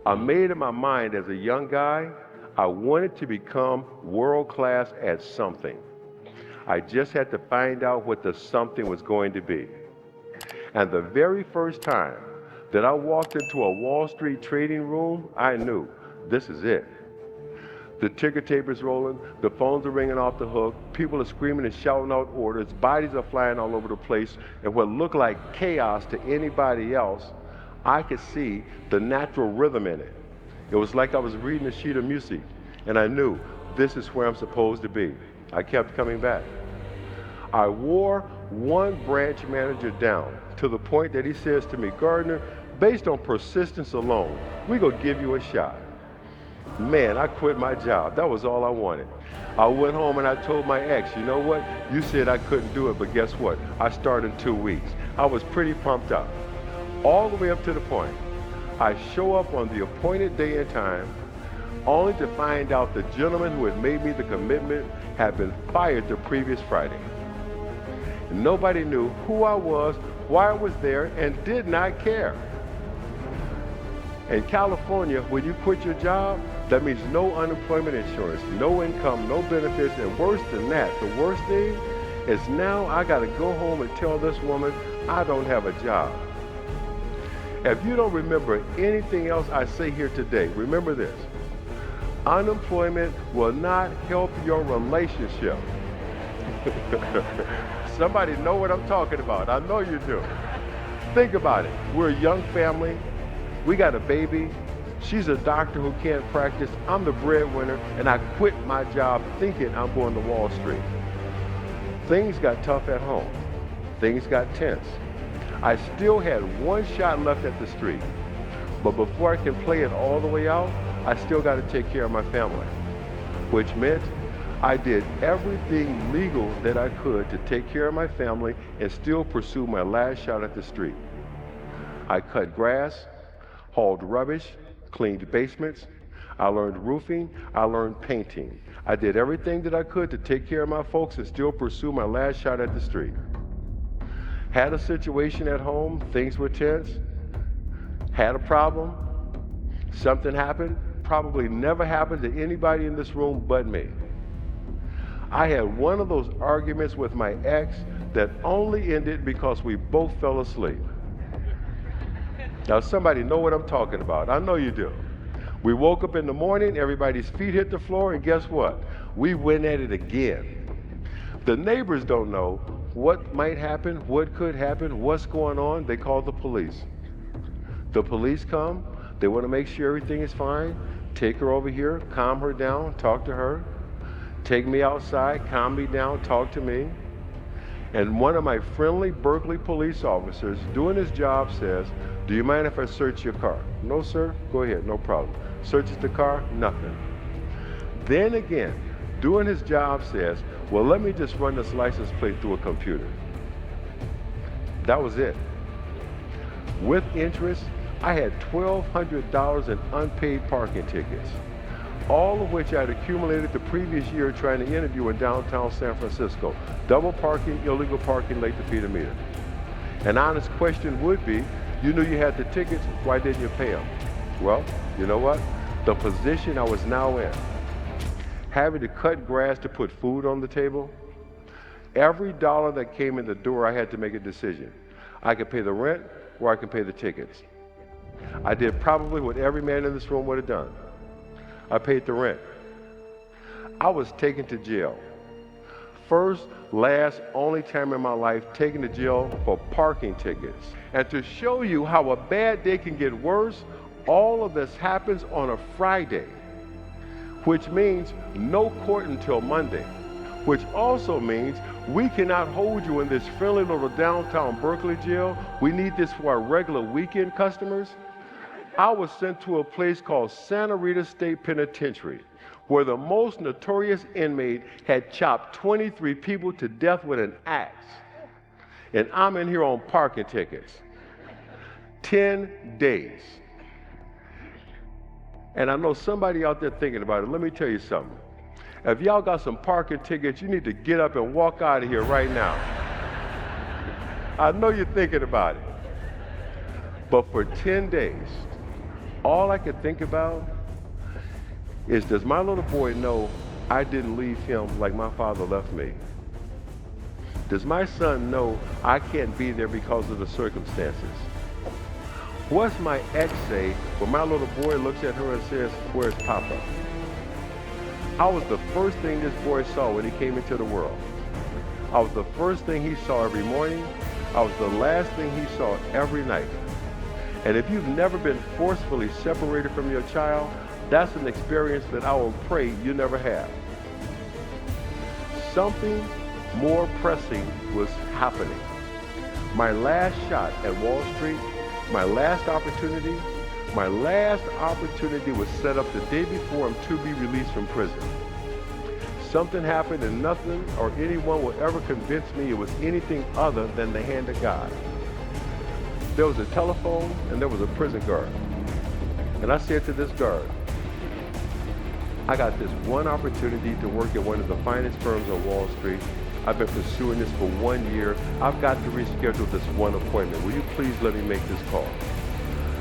I made in my mind as a young guy, I wanted to become world class at something. I just had to find out what the something was going to be. And the very first time that I walked into a Wall Street trading room, I knew this is it. The ticker tape is rolling, the phones are ringing off the hook, people are screaming and shouting out orders, bodies are flying all over the place, and what looked like chaos to anybody else, I could see the natural rhythm in it. It was like I was reading a sheet of music, and I knew this is where I'm supposed to be. I kept coming back. I wore one branch manager down to the point that he says to me, Gardner, based on persistence alone, we're going to give you a shot. Man, I quit my job. That was all I wanted. I went home and I told my ex, you know what? You said I couldn't do it, but guess what? I started in 2 weeks. I was pretty pumped up. All the way up to the point, I show up on the appointed day and time, only to find out the gentleman who had made me the commitment had been fired the previous Friday. Nobody knew who I was, why I was there, and did not care. In California, when you quit your job, that means no unemployment insurance, no income, no benefits, and worse than that, the worst thing is now I gotta go home and tell this woman I don't have a job. If you don't remember anything else I say here today, remember this. Unemployment will not help your relationship. Somebody know what I'm talking about. I know you do. Think about it. We're a young family. We got a baby. She's a doctor who can't practice. I'm the breadwinner, and I quit my job thinking I'm going to Wall Street. Things got tough at home. Things got tense. I still had one shot left at the street. But before I can play it all the way out, I still got to take care of my family, which meant I did everything legal that I could to take care of my family and still pursue my last shot at the street. I cut grass, hauled rubbish, cleaned basements. I learned roofing. I learned painting. I did everything that I could to take care of my folks and still pursue my last shot at the street. Had a situation at home, things were tense. Had a problem, something happened, probably never happened to anybody in this room but me. I had one of those arguments with my ex that only ended because we both fell asleep. Now somebody know what I'm talking about. I know you do. We woke up in the morning, everybody's feet hit the floor, and guess what? We went at it again. The neighbors don't know what might happen, what could happen, what's going on. They call the police. The police come, they want to make sure everything is fine, take her over here, calm her down, talk to her, take me outside, calm me down, talk to me. And one of my friendly Berkeley police officers doing his job says, do you mind if I search your car? No, sir, go ahead, no problem. Searches the car, nothing. Then again, doing his job says, well, let me just run this license plate through a computer. That was it. With interest, I had $1,200 in unpaid parking tickets, all of which I'd accumulated the previous year trying to interview in downtown San Francisco. Double parking, illegal parking, late to feed a meter. An honest question would be, you knew you had the tickets, why didn't you pay them? Well, you know what? The position I was now in, having to cut grass to put food on the table, every dollar that came in the door, I had to make a decision. I could pay the rent or I could pay the tickets. I did probably what every man in this room would have done. I paid the rent. I was taken to jail. First, last, only time in my life taken to jail for parking tickets. And to show you how a bad day can get worse, all of this happens on a Friday, which means no court until Monday, which also means we cannot hold you in this friendly little downtown Berkeley jail. We need this for our regular weekend customers. I was sent to a place called Santa Rita State Penitentiary, where the most notorious inmate had chopped 23 people to death with an axe. And I'm in here on parking tickets. 10 days. And I know somebody out there thinking about it. Let me tell you something. If y'all got some parking tickets, you need to get up and walk out of here right now. I know you're thinking about it. But for 10 days, All I could think about is, does my little boy know I didn't leave him like my father left me? Does my son know I can't be there because of the circumstances? What's my ex say when my little boy looks at her and says, "Where's Papa?" I was the first thing this boy saw when he came into the world. I was the first thing he saw every morning. I was the last thing he saw every night. And if you've never been forcefully separated from your child, that's an experience that I will pray you never have. Something more pressing was happening. My last shot at Wall Street, my last opportunity was set up the day before I'm to be released from prison. Something happened and nothing or anyone will ever convince me it was anything other than the hand of God. There was a telephone and there was a prison guard. And I said to this guard, I got this one opportunity to work at one of the finest firms on Wall Street. I've been pursuing this for 1 year. I've got to reschedule this one appointment. Will you please let me make this call?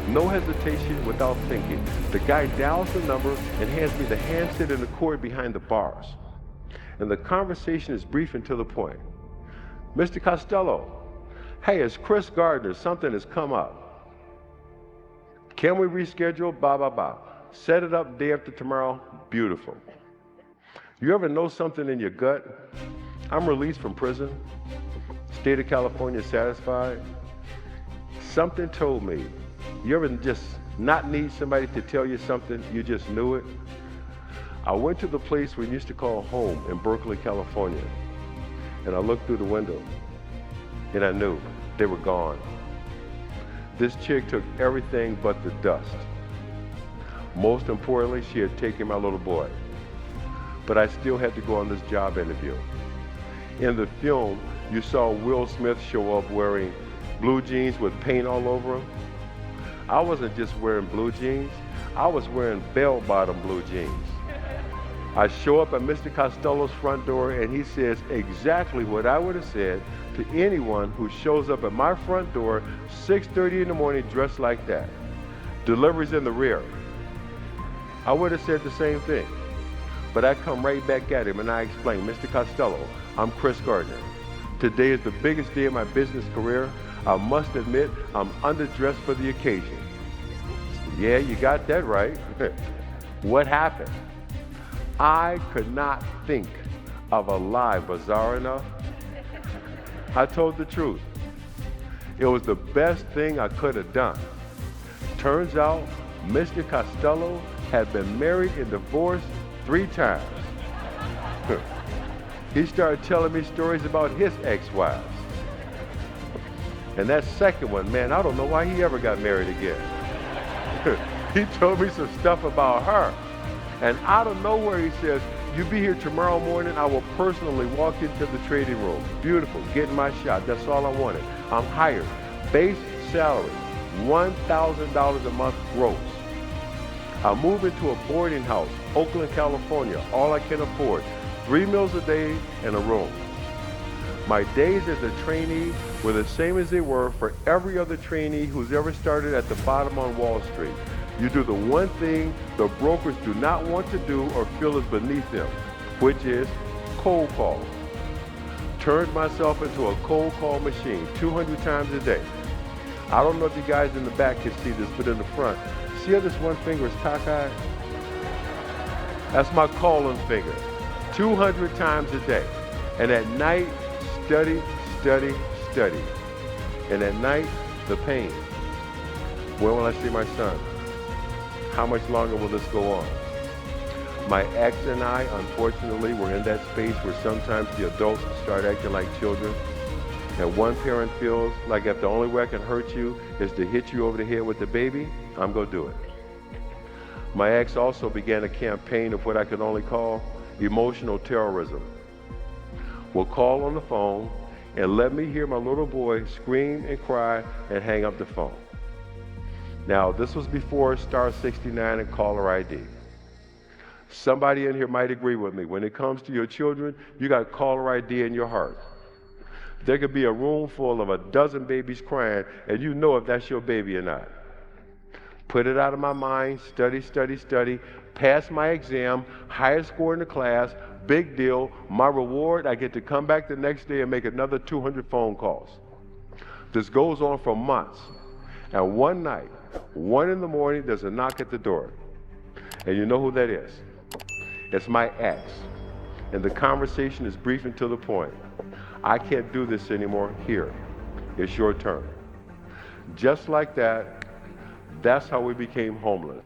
No hesitation, without thinking. The guy dials the number and hands me the handset and the cord behind the bars. And the conversation is brief and to the point. "Mr. Costello, hey, it's Chris Gardner. Something has come up. Can we reschedule? Blah, blah, blah. Set it up day after tomorrow. Beautiful." You ever know something in your gut? I'm released from prison. State of California satisfied. Something told me. You ever just not need somebody to tell you something? You just knew it. I went to the place we used to call home in Berkeley, California. And I looked through the window. And I knew they were gone. This chick took everything but the dust. Most importantly, she had taken my little boy. But I still had to go on this job interview. In the film, you saw Will Smith show up wearing blue jeans with paint all over him. I wasn't just wearing blue jeans, I was wearing bell-bottom blue jeans. I show up at Mr. Costello's front door and he says exactly what I would have said to anyone who shows up at my front door 6:30 in the morning dressed like that. Delivery's in the rear. I would have said the same thing. But I come right back at him and I explain, "Mr. Costello, I'm Chris Gardner. Today is the biggest day of my business career. I must admit, I'm underdressed for the occasion." "Yeah, you got that right." What happened? I could not think of a lie bizarre enough. I told the truth. It was the best thing I could have done. Turns out, Mr. Costello had been married and divorced 3 times. He started telling me stories about his ex-wives. And that second one, man, I don't know why he ever got married again. He told me some stuff about her. And out of nowhere he says, "You be here tomorrow morning, I will personally walk into the trading room." Beautiful, getting my shot, that's all I wanted. I'm hired. Base salary, $1,000 a month gross. I move into a boarding house, Oakland, California, all I can afford. 3 meals a day and a room. My days as a trainee were the same as they were for every other trainee who's ever started at the bottom on Wall Street. You do the one thing the brokers do not want to do or feel is beneath them, which is cold call. Turned myself into a cold call machine 200 times a day. I don't know if you guys in the back can see this, but in the front, see how this one finger is cockeyed? That's my calling finger. 200 times a day. And at night, study, study, study. And at night, the pain. When will I see my son? How much longer will this go on? My ex and I, unfortunately, were in that space where sometimes the adults start acting like children. And one parent feels like if the only way I can hurt you is to hit you over the head with the baby, I'm going to do it. My ex also began a campaign of what I could only call emotional terrorism. Will call on the phone and let me hear my little boy scream and cry and hang up the phone. Now, this was before star 69 and caller ID. Somebody in here might agree with me. When it comes to your children, you got caller ID in your heart. There could be a room full of a dozen babies crying, and you know if that's your baby or not. put it out of my mind, study, study, study, pass my exam, highest score in the class, big deal. My reward, I get to come back the next day and make another 200 phone calls. This goes on for months. And one night, 1 in the morning, there's a knock at the door. And you know who that is? It's my ex. And the conversation is brief and to the point. I can't do this anymore. Here, it's your turn. Just like that, that's how we became homeless.